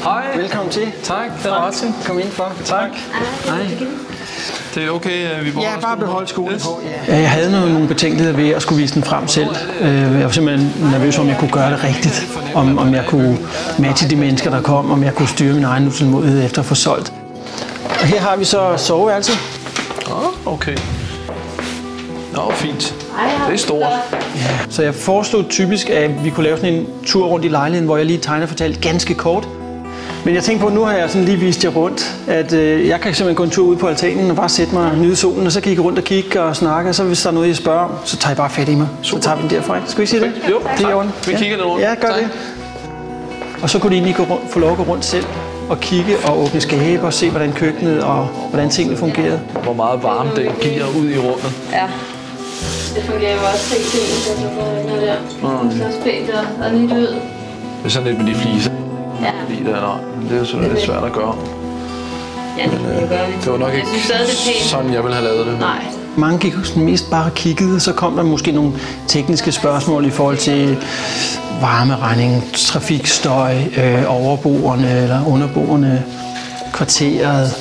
Hej. Velkommen til. Tak, det er Martin. Kom indenfor. Tak. Hej. Det er okay, at vi beholder Ja, bare behold skolen på. Ja, jeg havde nogle betænkeligheder ved at skulle vise den frem selv. Jeg var simpelthen nervøs, om jeg kunne gøre det rigtigt. Om jeg kunne matche de mennesker, der kom. Om jeg kunne styre min egen utålmodighed efter at få solgt. Og her har vi så soveværelset. Okay. Nå, fint. Det er stort. Ja. Så jeg foreslog typisk, at vi kunne lave sådan en tur rundt i lejligheden, hvor jeg lige tegner og fortalte ganske kort. Men jeg tænkte på, at nu har jeg sådan lige vist jer rundt, at jeg kan simpelthen gå en tur ud på altanen og bare sætte mig og nyde solen, og så kan I gå rundt og kigge og snakke, og så hvis der er noget, I spørger om, så tager I bare fat i mig. Super. Så tager vi den derfra. Skal vi sige det? Jo, det er i orden. Vi kigger lidt rundt. Ja, gør det. Og så kunne I egentlig få lov at gå rundt selv og kigge og åbne skabe og se, hvordan køkkenet og hvordan tingene fungerede. Hvor meget varme den giver ud i rummet. Ja. Det fungerer jo også helt fint, altså på der. Det er også pænt og nyt ud. Det er sådan lidt med de fliser. Ja. Lige der, nej. Det er jo sådan lidt svært at gøre. Ja, det gør vi. Det var nok ikke sådan, jeg ville have lavet det. Nej. Mange gik sådan mest bare og kiggede, og så kom der måske nogle tekniske spørgsmål i forhold til varmeregning, trafikstøj, overboerne eller underboerne, kvarteret,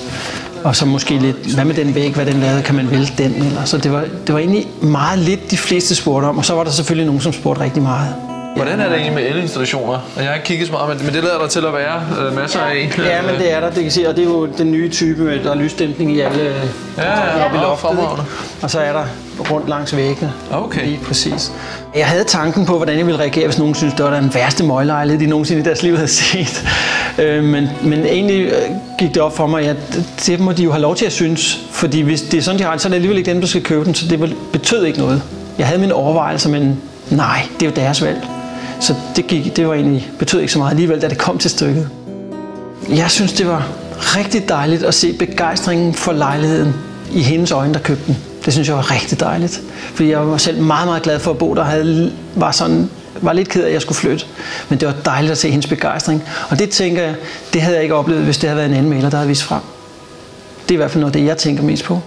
og så måske lidt, hvad med den væg, hvad den lavede, kan man vælte den? Eller? Så det var egentlig meget lidt, de fleste spurgte om, og så var der selvfølgelig nogen, som spurgte rigtig meget. Hvordan er det egentlig med elinstallationer? Jeg har ikke kigget så meget, men det lader der til at være masser af. Ja, men det er der, det kan se, og det er jo den nye type med, der er lysdæmpning i alle oppe i loftet. Og så er der rundt langs væggene. Okay. Lige præcis. Jeg havde tanken på, hvordan jeg ville reagere, hvis nogen synes, det var den værste møglejlighed, de nogensinde i deres liv havde set. Men egentlig gik det op for mig, at det må de jo have lov til at synes. Fordi hvis det er sådan, de har det, så er det alligevel ikke dem, der skal købe den, så det betød ikke noget. Jeg havde mine overvejelser, men nej, det er jo deres valg. Så det var egentlig, betød ikke så meget alligevel, da det kom til stykket. Jeg synes, det var rigtig dejligt at se begejstringen for lejligheden i hendes øjne, der købte den. Det synes jeg var rigtig dejligt. Fordi jeg var selv meget, meget glad for at bo der, var lidt ked af, at jeg skulle flytte. Men det var dejligt at se hendes begejstring. Og det tænker jeg, det havde jeg ikke oplevet, hvis det havde været en anden maler, der havde vist frem. Det er i hvert fald noget af det, jeg tænker mest på.